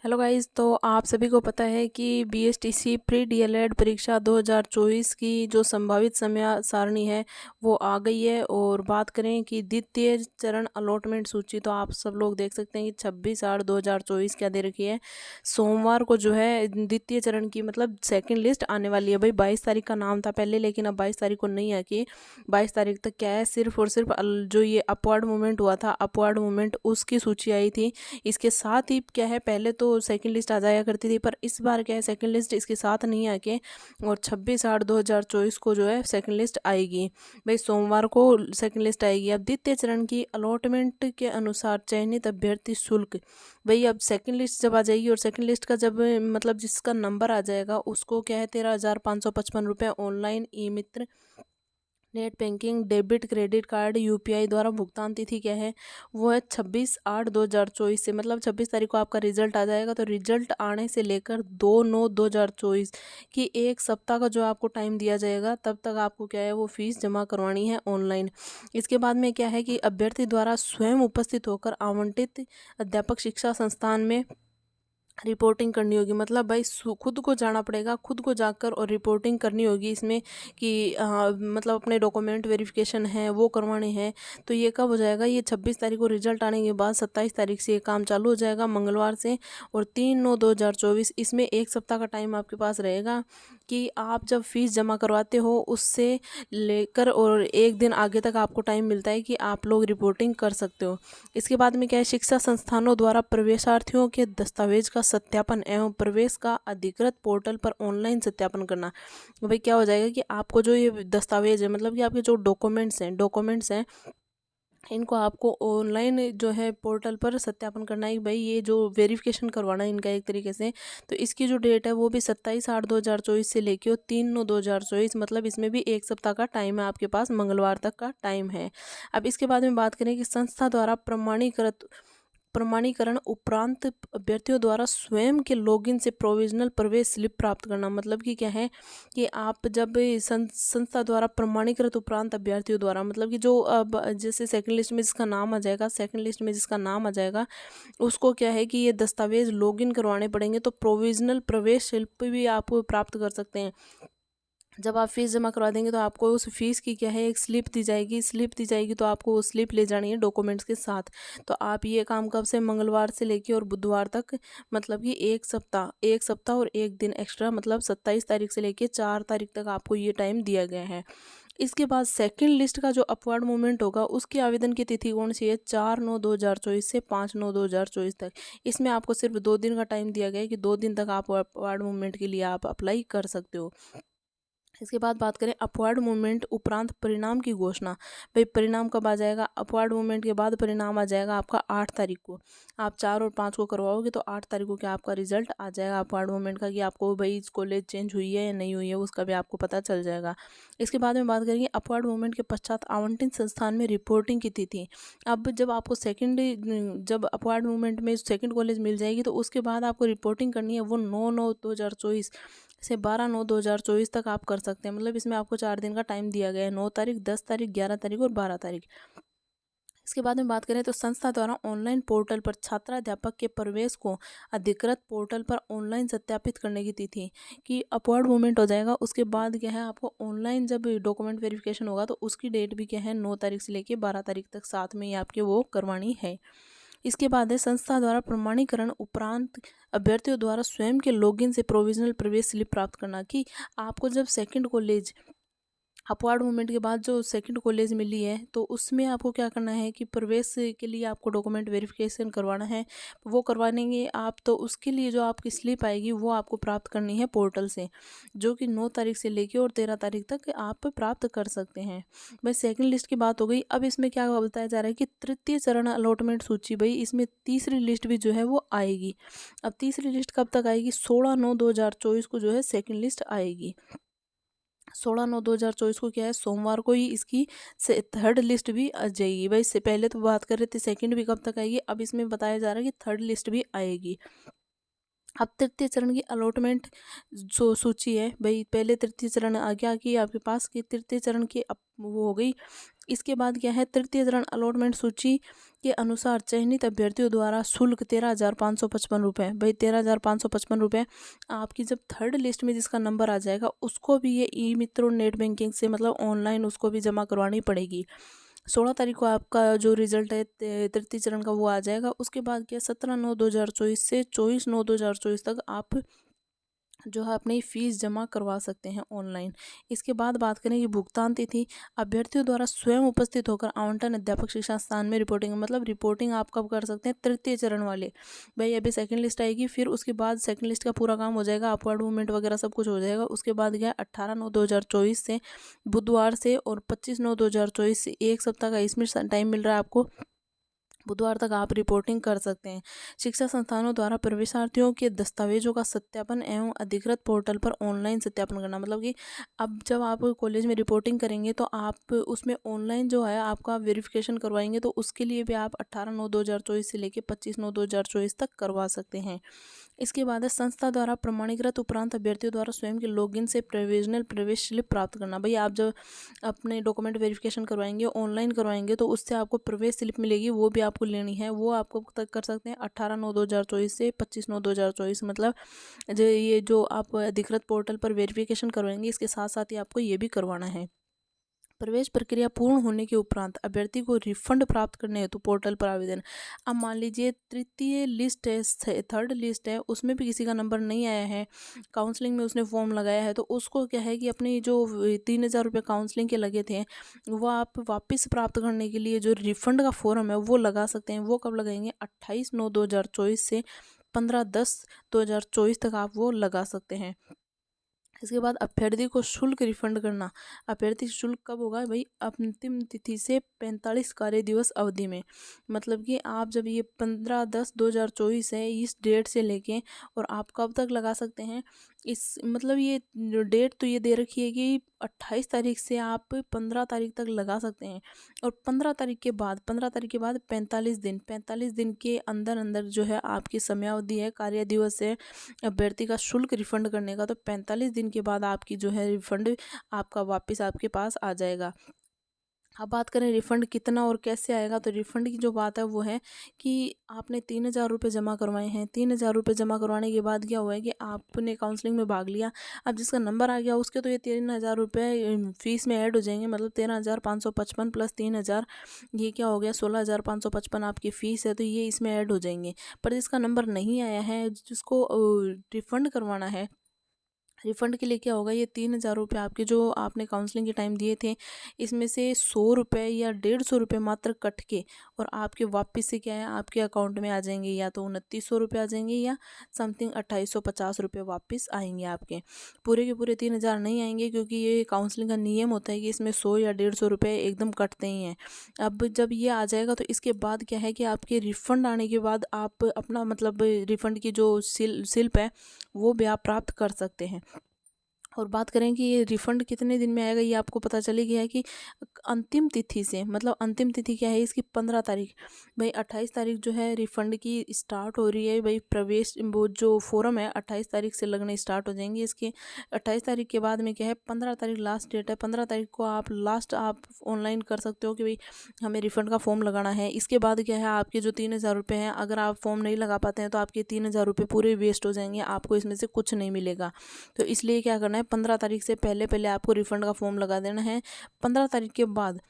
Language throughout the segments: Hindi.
Hello guys. तो आप सभी को पता है कि बीएसटीसी प्री डीएलएड परीक्षा 2024 की जो संभावित समय सारणी है वो आ गई है। और बात करें कि द्वितीय चरण अलॉटमेंट सूची, तो आप सब लोग देख सकते हैं कि 26/8/2024 क्या दे रखी है। सोमवार को जो है द्वितीय चरण की मतलब सेकंड लिस्ट आने वाली है। भाई 22 तारीख का नाम था पहले, लेकिन अब 22 तारीख को नहीं है कि 22 तारीख तक क्या है, सिर्फ और सिर्फ जो ये अपवर्ड मूवमेंट हुआ था, अपवर्ड मूवमेंट उसकी सूची आई थी। इसके साथ ही क्या है, पहले तो सेकंड लिस्ट आ जाया करती थी, पर इस बार क्या है सेकंड लिस्ट इसके साथ नहीं आके और 26/8/2024 को जो है सेकंड लिस्ट आएगी। भाई सोमवार को सेकंड लिस्ट आएगी। अब द्वितीय चरण की अलॉटमेंट के अनुसार चयनित अभ्यर्थी शुल्क, भाई अब सेकंड लिस्ट जब आ जाएगी और सेकंड लिस्ट का जब मतलब जिसका नंबर आ जाएगा उसको क्या है 13,555 रुपये online e Mitra net banking debit credit card UPI द्वारा भुगतान तिथि क्या है, वो है 26/8/2024 से। मतलब 26 तारीख को आपका रिजल्ट आ जाएगा, तो रिजल्ट आने से लेकर 2/9/2024 की एक सप्ताह का जो आपको टाइम दिया जाएगा, तब तक आपको क्या है वो फीस जमा करवानी है ऑनलाइन। इसके बाद में क्या है कि अभ्यर्थी द्वारा स्वयं उपस्थित होकर आवंटित अध्यापक शिक्षा संस्थान में रिपोर्टिंग करनी होगी। मतलब भाई खुद को जाना पड़ेगा, खुद को जाकर और रिपोर्टिंग करनी होगी इसमें कि मतलब अपने डॉक्यूमेंट वेरिफिकेशन है वो करवाने हैं। तो ये कब हो जाएगा, ये 26 तारीख को रिजल्ट आने के बाद 27 तारीख से ये काम चालू हो जाएगा मंगलवार से। और 3/9/2024 इसमें एक सप्ताह का टाइम आपके पास रहेगा कि आप जब फीस जमा करवाते हो उससे लेकर और एक दिन आगे तक आपको टाइम मिलता है कि आप लोग रिपोर्टिंग कर सकते हो। इसके बाद में क्या है, शिक्षा संस्थानों द्वारा प्रवेशार्थियों के दस्तावेज का सत्यापन एवं प्रवेश का अधिकृत पोर्टल पर ऑनलाइन सत्यापन करना। भाई क्या हो जाएगा कि आपको जो ये दस्तावेज है, मतलब कि आपके जो डॉक्यूमेंट्स हैं इनको आपको ऑनलाइन जो है पोर्टल पर सत्यापन करना है। भाई ये जो वेरिफिकेशन करवाना है इनका एक तरीके से। तो इसकी जो डेट है वो भी 27/8/2024 से लेके और 3/9/2024, मतलब इसमें भी एक सप्ताह का टाइम है आपके पास, मंगलवार तक का टाइम है। अब इसके बाद में बात करें कि संस्था द्वारा प्रमाणीकरण उपरांत अभ्यर्थियों द्वारा स्वयं के लॉगिन से प्रोविजनल प्रवेश स्लिप प्राप्त करना। मतलब कि क्या है कि आप जब संस्था द्वारा प्रमाणीकृत उपरांत अभ्यर्थियों द्वारा, मतलब कि जो अब जैसे सेकंड लिस्ट में जिसका नाम आ जाएगा, सेकंड लिस्ट में जिसका नाम आ जाएगा उसको क्या है कि ये दस्तावेज लॉगिन करवाने पड़ेंगे, तो प्रोविजनल प्रवेश स्लिप भी आप प्राप्त कर सकते हैं। जब आप फीस जमा करवा देंगे तो आपको उस फीस की क्या है एक स्लिप दी जाएगी, तो आपको वो स्लिप ले जानी है डॉक्यूमेंट्स के साथ। तो आप ये काम कब से, मंगलवार से लेके और बुधवार तक, मतलब कि एक सप्ताह और एक दिन एक्स्ट्रा, मतलब 27 तारीख से लेके 4 तारीख तक आपको ये टाइम दिया गया है। इसके बाद सेकंड लिस्ट का जो अपवर्ड मूवमेंट होगा उसकी आवेदन की तिथि कौन सी है, 4/9/2024 से 5/9/2024 तक। इसमें आपको सिर्फ 2 दिन का टाइम दिया गया है कि 2 दिन तक आप अपवर्ड मूवमेंट के लिए आप अप्लाई कर सकते हो। इसके बाद बात करें अपवर्ड मूवमेंट उपरांत परिणाम की घोषणा। भाई परिणाम कब आ जाएगा, अपवर्ड मूवमेंट के बाद परिणाम आ जाएगा आपका 8 तारीख को। आप 4 और 5 को करवाओगे तो 8 तारीख को क्या आपका रिजल्ट आ जाएगा अपवर्ड मूवमेंट का, कि आपको भाई कॉलेज चेंज हुई है या नहीं हुई है उसका भी आपको पता चल जाएगा। इसके बाद में बात करेंगे अपवर्ड मूवमेंट के पश्चात आवंटित संस्थान में रिपोर्टिंग की तिथि। अब जब आपको जब अपवर्ड मूवमेंट में सेकेंड कॉलेज मिल जाएगी तो उसके बाद आपको रिपोर्टिंग करनी है, वो 9/9/2024 से 12/9/2024 तक आप कर सकते हैं। मतलब इसमें आपको 4 दिन का टाइम दिया गया है, 9 तारीख, 10 तारीख, 11 तारीख और 12 तारीख। इसके बाद में बात करें तो संस्था द्वारा ऑनलाइन पोर्टल पर छात्राध्यापक के प्रवेश को अधिकृत पोर्टल पर ऑनलाइन सत्यापित करने की तिथि कि अपवर्ड मूवमेंट हो जाएगा। उसके बाद क्या है आपको ऑनलाइन जब डॉक्यूमेंट वेरिफिकेशन होगा तो उसकी डेट भी क्या है 9 तारीख से लेके 12 तारीख तक साथ में ही आपके वो करवानी है। इसके बाद है संस्था द्वारा प्रमाणीकरण उपरांत अभ्यर्थियों द्वारा स्वयं के लॉगिन से प्रोविजनल प्रवेश स्लिप प्राप्त करना। कि आपको जब सेकंड कॉलेज अपवर्ड मूवमेंट के बाद जो सेकंड कॉलेज मिली है तो उसमें आपको क्या करना है कि प्रवेश के लिए आपको डॉक्यूमेंट वेरिफिकेशन करवाना है। वो करवानेंगे आप, तो उसके लिए जो आपकी स्लिप आएगी वो आपको प्राप्त करनी है पोर्टल से, जो कि 9 तारीख से लेके और 13 तारीख तक आप प्राप्त कर सकते हैं। भाई सेकंड लिस्ट की बात हो गई। अब इसमें क्या बताया जा रहा है कि तृतीय चरण अलॉटमेंट सूची, भाई इसमें तीसरी लिस्ट भी जो है वो आएगी। अब तीसरी लिस्ट कब तक आएगी, 16/9/2024 को जो है सेकंड लिस्ट आएगी। 16/9/2024 को क्या है सोमवार को ही इसकी थर्ड लिस्ट भी आ जाएगी। भाई इससे पहले तो बात कर रहे थे सेकंड भी कब तक आएगी, अब इसमें बताया जा रहा है कि थर्ड लिस्ट भी आएगी। अब तृतीय चरण की अलॉटमेंट जो सूची है भाई, पहले तृतीय चरण आ गया कि आपके पास कि तृतीय चरण की वो हो गई। इसके बाद क्या है, तृतीय चरण अलॉटमेंट सूची के अनुसार चयनित अभ्यर्थियों द्वारा शुल्क 13,555 रुपये। भाई 13,555 रुपये आपकी जब थर्ड लिस्ट में जिसका नंबर आ जाएगा उसको भी ये ई मित्रों नेट बैंकिंग से मतलब ऑनलाइन उसको भी जमा करवानी पड़ेगी। 16 तारीख को आपका जो रिजल्ट है तृतीय चरण का वो आ जाएगा। उसके बाद क्या 17/9/2024 से 24/9/2024 तक आप जो है अपनी फ़ीस जमा करवा सकते हैं ऑनलाइन। इसके बाद बात करें कि भुगतान तिथि, अभ्यर्थियों द्वारा स्वयं उपस्थित होकर आवंटन अध्यापक शिक्षा संस्थान में रिपोर्टिंग, मतलब रिपोर्टिंग आप कब कर सकते हैं, तृतीय चरण वाले। भाई अभी सेकंड लिस्ट आएगी, फिर उसके बाद सेकंड लिस्ट का पूरा काम हो जाएगा, अपवर्ड मूवमेंट वगैरह सब कुछ हो जाएगा। उसके बाद गया 18/9/2024 से बुधवार से और 25/9/2024 से एक सप्ताह का इसमें टाइम मिल रहा है आपको। बुधवार तक आप रिपोर्टिंग कर सकते हैं। शिक्षा संस्थानों द्वारा प्रवेशार्थियों के दस्तावेजों का सत्यापन एवं अधिकृत पोर्टल पर ऑनलाइन सत्यापन करना, मतलब कि अब जब आप कॉलेज में रिपोर्टिंग करेंगे तो आप उसमें ऑनलाइन जो है आपका वेरिफिकेशन करवाएंगे, तो उसके लिए भी आप 18/9/2024 से लेकर 25/9/2024 तक करवा सकते हैं। इसके बाद है संस्था द्वारा प्रमाणीकृत उपरांत अभ्यर्थियों द्वारा स्वयं के लॉगिन से प्रोविजनल प्रवेश स्लिप प्राप्त करना। भाई आप जब अपने डॉक्यूमेंट वेरिफिकेशन करवाएंगे, ऑनलाइन करवाएंगे, तो उससे आपको प्रवेश स्लिप मिलेगी, वो भी आपको लेनी है। वो आपको तक कर सकते हैं 18/9/2024 से 25/9/2024, मतलब जो ये जो आप अधिकृत पोर्टल पर वेरिफिकेशन करवाएंगे, इसके साथ साथ ही आपको ये भी करवाना है। प्रवेश प्रक्रिया पूर्ण होने के उपरांत अभ्यर्थी को रिफंड प्राप्त करने हेतु पोर्टल पर आवेदन। अब मान लीजिए तृतीय लिस्ट है, थर्ड लिस्ट है, उसमें भी किसी का नंबर नहीं आया है, काउंसलिंग में उसने फॉर्म लगाया है, तो उसको क्या है कि अपनी जो 3,000 रुपये काउंसलिंग के लगे थे वो आप वापस प्राप्त करने के लिए जो रिफंड का फॉर्म है वो लगा सकते हैं। वो कब लगाएंगे, 28/9/2024 से 15/10/2024 तक आप वो लगा सकते हैं। इसके बाद अभ्यर्थी को शुल्क रिफंड करना। अभ्यर्थी शुल्क कब होगा भाई, अंतिम तिथि से 45 कार्य दिवस अवधि में, मतलब कि आप जब ये 15/10/2024 है इस डेट से लेके और आप कब तक लगा सकते हैं, इस मतलब ये डेट तो ये दे रखी है कि 28 तारीख से आप 15 तारीख तक लगा सकते हैं। और 15 तारीख के बाद 45 दिन के अंदर अंदर जो है आपकी समयावधि है, कार्य दिवस है अभ्यर्थी का शुल्क रिफंड करने का, तो 45 दिन के बाद आपकी जो है रिफंड आपका वापस आपके पास आ जाएगा। अब बात करें रिफंड कितना और कैसे आएगा, तो रिफंड की जो बात है वो है कि आपने 3,000 रुपये जमा करवाए हैं। 3,000 रुपये जमा करवाने के बाद क्या हुआ है कि आपने काउंसलिंग में भाग लिया, अब जिसका नंबर आ गया उसके तो ये 3,000 रुपये फीस में ऐड हो जाएंगे, मतलब 13,555 प्लस 3,000, ये क्या हो गया 16,555 आपकी फ़ीस है, तो ये इसमें ऐड हो जाएंगे। पर जिसका नंबर नहीं आया है, जिसको रिफ़ंड करवाना है, रिफ़ंड के लिए क्या होगा, ये 3,000 रुपये आपके जो आपने काउंसलिंग के टाइम दिए थे, इसमें से 100 रुपये या 150 रुपये मात्र कट के और आपके वापस से क्या है आपके अकाउंट में आ जाएंगे, या तो 2,900 रुपये आ जाएंगे या समथिंग 2,850 रुपये वापस आएंगे आपके। पूरे के पूरे 3,000 नहीं आएंगे, क्योंकि ये काउंसलिंग का नियम होता है कि इसमें 100 या 150 रुपये एकदम कटते ही हैं। अब जब ये आ जाएगा तो इसके बाद क्या है कि आपके रिफ़ंड आने के बाद आप अपना मतलब रिफ़ंड की जो स्लिप है वो भी आप प्राप्त कर सकते हैं। और बात करें कि ये रिफ़ंड कितने दिन में आएगा, ये आपको पता चली गया है कि अंतिम तिथि से, मतलब अंतिम तिथि क्या है इसकी 15 तारीख। भाई 28 तारीख जो है रिफ़ंड की स्टार्ट हो रही है, भाई प्रवेश वो जो फॉर्म है 28 तारीख से लगने स्टार्ट हो जाएंगे इसके। 28 तारीख के बाद में क्या है 15 तारीख लास्ट डेट है, 15 तारीख को आप लास्ट आप ऑनलाइन कर सकते हो कि भाई हमें रिफ़ंड का फॉर्म लगाना है। इसके बाद क्या है आपके जो 3,000 रुपये हैं, अगर आप फॉर्म नहीं लगा पाते हैं तो आपके 3,000 रुपये पूरे वेस्ट हो जाएंगे, आपको इसमें से कुछ नहीं मिलेगा। तो इसलिए क्या करना है, 15 तारीख से पहले पहले आपको रिफ़ंड का फॉर्म लगा देना है। 15 तारीख के बाद,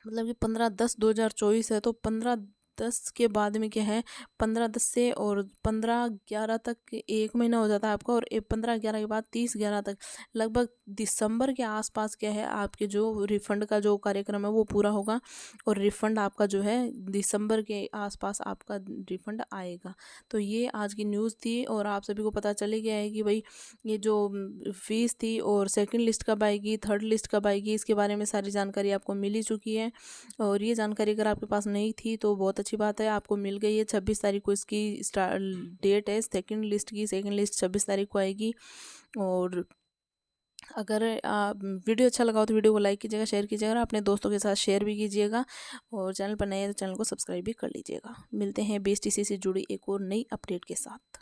मतलब कि 15/10/2024 है, तो 15/10 के बाद में क्या है 15/10 से और 15/11 तक 1 महीना हो जाता है आपका, और 15/11 के बाद 30/11 तक, लगभग दिसंबर के आसपास क्या है आपके जो रिफ़ंड का जो कार्यक्रम है वो पूरा होगा, और रिफ़ंड आपका जो है दिसंबर के आसपास आपका रिफ़ंड आएगा। तो ये आज की न्यूज़ थी, और आप सभी को पता चली गया है कि भाई ये जो फ़ीस थी और सेकंड लिस्ट कब आएगी, थर्ड लिस्ट कब आएगी, इसके बारे में सारी जानकारी आपको मिल ही चुकी है। और ये जानकारी अगर आपके पास नहीं थी तो बहुत अच्छी बात है, आपको मिल गई है। 26 तारीख को इसकी डेट है सेकंड लिस्ट की, सेकंड लिस्ट 26 तारीख को आएगी। और अगर वीडियो अच्छा लगा हो तो वीडियो को लाइक कीजिएगा, शेयर कीजिएगा, अपने दोस्तों के साथ शेयर भी कीजिएगा, और चैनल पर नए हैं तो चैनल को सब्सक्राइब भी कर लीजिएगा। मिलते हैं BSTC से जुड़ी एक और नई अपडेट के साथ।